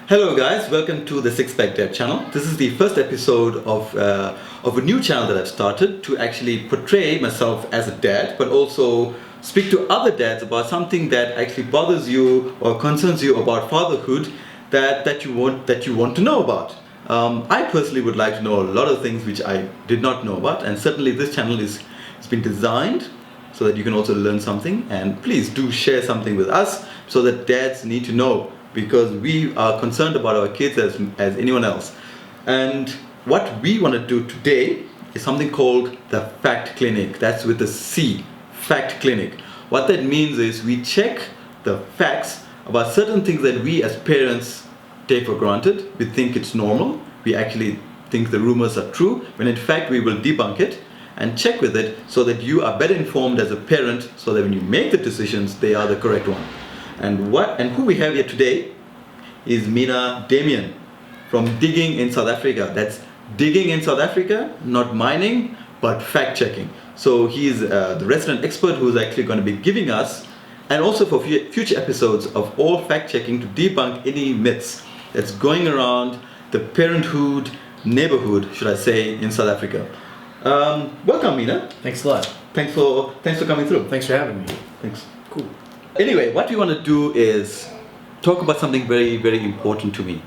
Hello guys, welcome to the Six Pack Dad channel. This is the first episode of a new channel that I've started to actually portray myself as a dad, but also speak to other dads about something that actually bothers you or concerns you about fatherhood that you want to know about. I personally would like to know a lot of things which I did not know about, and certainly this channel has been designed so that you can also learn something. And please do share something with us so that dads need to know, because we are concerned about our kids as anyone else. And what we want to do today is something called the Fact Clinic. That's with the C, Fact Clinic. What that means is we check the facts about certain things that we as parents take for granted. We think it's normal. We actually think the rumors are true, when in fact we will debunk it and check with it so that you are better informed as a parent, so that when you make the decisions, they are the correct one. And who we have here today is Mina Damien from Digging in South Africa. That's Digging in South Africa, not mining, but fact checking. So he's the resident expert who's actually going to be giving us, and also for future episodes of all fact checking, to debunk any myths that's going around the parenthood neighborhood, should I say, in South Africa. Welcome, Mina. Thanks a lot. Thanks for coming through. Thanks for having me. Thanks. Cool. Anyway, what we want to do is talk about something very, very important to me.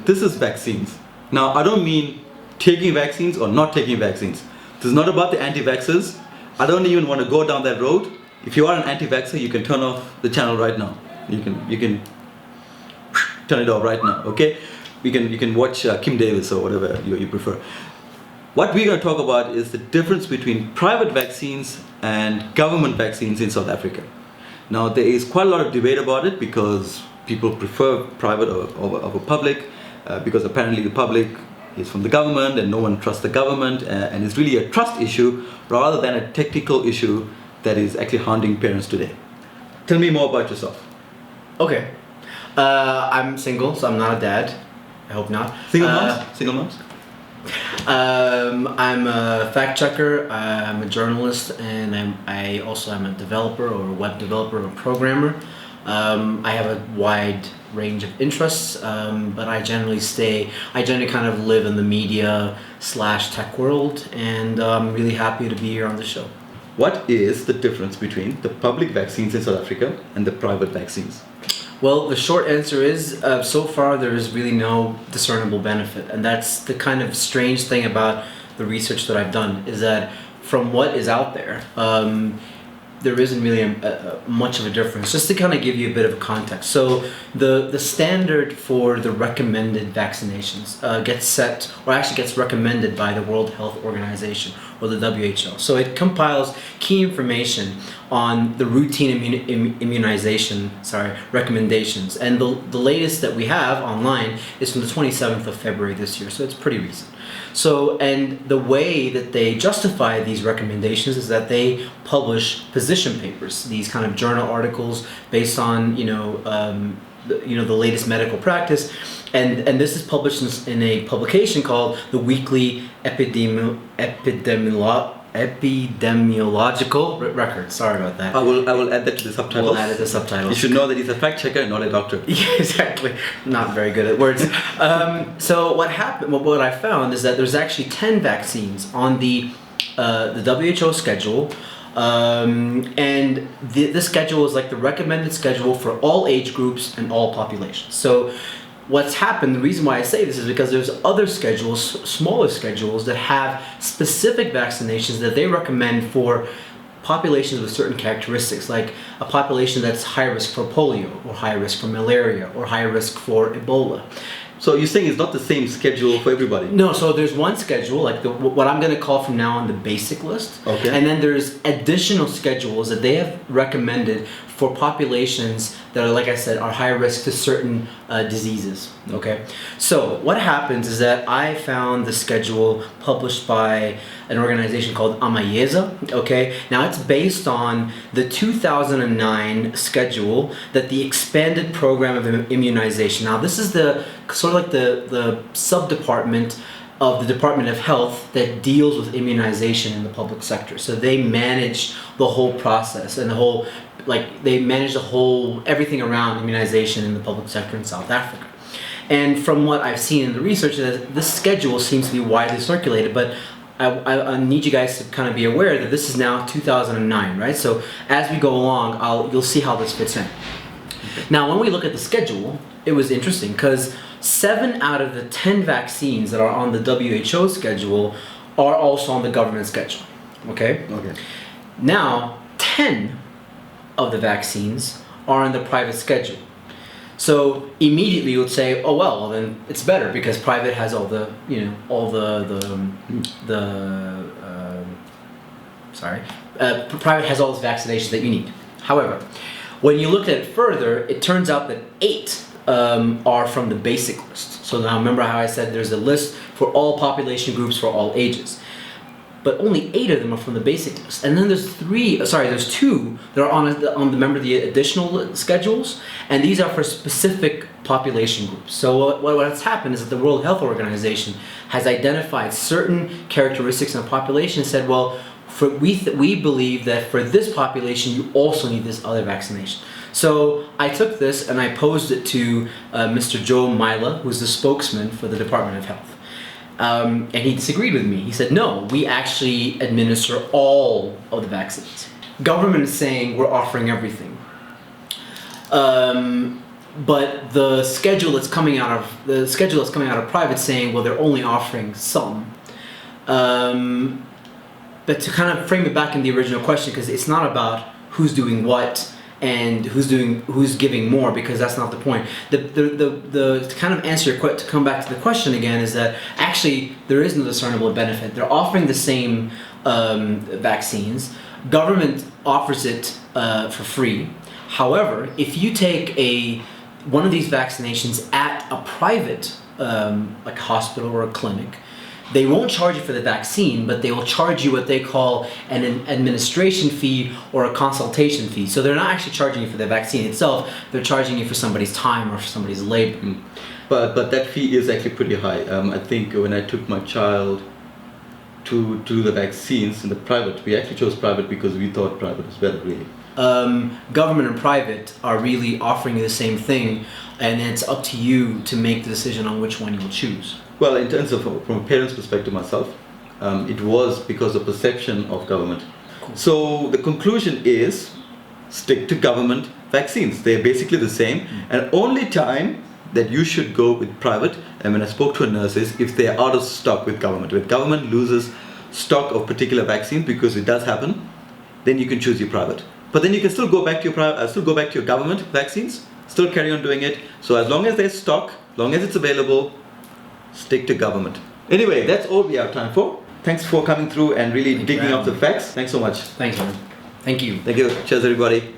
This is vaccines. Now, I don't mean taking vaccines or not taking vaccines. This is not about the anti-vaxxers. I don't even want to go down that road. If you are an anti-vaxxer, you can turn off the channel right now. You can turn it off right now. Okay? You can watch Kim Davis or whatever you prefer. What we're going to talk about is the difference between private vaccines and government vaccines in South Africa. Now, there is quite a lot of debate about it, because people prefer private over public, because apparently the public is from the government and no one trusts the government, and it's really a trust issue rather than a technical issue that is actually haunting parents today. Tell me more about yourself. Okay. I'm single, so I'm not a dad. I hope not. Single moms? Single moms? I'm a fact checker, I'm a journalist, and I also am a developer or a web developer or programmer. I have a wide range of interests, but I generally kind of live in the media / tech world, and I'm really happy to be here on the show. What is the difference between the public vaccines in South Africa and the private vaccines? Well, the short answer is, so far there is really no discernible benefit. And that's the kind of strange thing about the research that I've done, is that from what is out there, there isn't really much of a difference. Just to kind of give you a bit of a context. So the standard for the recommended vaccinations gets recommended by the World Health Organization, or the WHO. So it compiles key information on the routine immunization recommendations. And the latest that we have online is from the 27th of February this year, so it's pretty recent. So, and the way that they justify these recommendations is that they publish position papers, these kind of journal articles based on the latest medical practice, and this is published in a publication called the Weekly Epidemiological Record. Sorry about that. I will add that to the subtitles. We'll add it to the subtitles. You should know that he's a fact checker and not a doctor. Yeah, exactly. Not very good at words. So what I found is that there's actually 10 vaccines on the WHO schedule, and the schedule is like the recommended schedule for all age groups and all populations. So what's happened, the reason why I say this is because there's other schedules, smaller schedules, that have specific vaccinations that they recommend for populations with certain characteristics, like a population that's high risk for polio, or high risk for malaria, or high risk for Ebola. So you're saying it's not the same schedule for everybody? No, so there's one schedule, like what I'm going to call from now on the basic list. Okay. And then there's additional schedules that they have recommended for populations that are, like I said, are high risk to certain diseases. Okay. So what happens is that I found the schedule published by an organization called Amayeza. Okay. Now it's based on the 2009 schedule that the expanded program of immunization. Now this is the sort of like the sub-department of the Department of Health that deals with immunization in the public sector. So they manage the whole process and the whole they manage everything around immunization in the public sector in South Africa. And from what I've seen in the research, this schedule seems to be widely circulated, but I need you guys to kind of be aware that this is now 2009, right? So as we go along, you'll see how this fits in. Now, when we look at the schedule, it was interesting because 7 out of the 10 vaccines that are on the WHO schedule are also on the government schedule, okay? Okay. Now, 10 of the vaccines are on the private schedule. So immediately you would say, oh well, then it's better because private has all the, private has all the vaccinations that you need. However, when you look at it further, it turns out that 8 are from the basic list. So now remember how I said there's a list for all population groups for all ages. But only 8 of them are from the basic list. And then there's 2 that are on the additional schedules, and these are for specific population groups. So what has happened is that the World Health Organization has identified certain characteristics in the population and said, well, we believe that for this population, you also need this other vaccination. So I took this and I posed it to Mr. Joe Myla, who's the spokesman for the Department of Health. And he disagreed with me. He said, no, we actually administer all of the vaccines. Government is saying we're offering everything. But the schedule that's coming out of private saying, well, they're only offering some. But to kind of frame it back in the original question, because it's not about who's doing what and who's giving more, because that's not the point. To kind of answer to come back to the question again, is that actually there is no discernible benefit. They're offering the same vaccines. Government offers it for free. However, if you take one of these vaccinations at a private like hospital or a clinic, they won't charge you for the vaccine, but they will charge you what they call an administration fee or a consultation fee. So they're not actually charging you for the vaccine itself, they're charging you for somebody's time or for somebody's labor. But that fee is actually pretty high. I think when I took my child to do the vaccines in the private, we actually chose private because we thought private was better, really. Government and private are really offering you the same thing, and it's up to you to make the decision on which one you'll choose. Well, in terms of from a parent's perspective myself, it was because of perception of government. Cool. So the conclusion is stick to government vaccines. They're basically the same. And only time that you should go with private, and when I spoke to a nurse, is if they're out of stock with government. When government loses stock of particular vaccines, because it does happen, then you can choose your private. But then you can still go back to your government vaccines, still carry on doing it. So as long as there's stock, as long as it's available, stick to government. Anyway, that's all we have time for. Thanks for coming through and really digging up the facts. Thanks so much. Thanks, man. Thank you. Thank you. Cheers, everybody.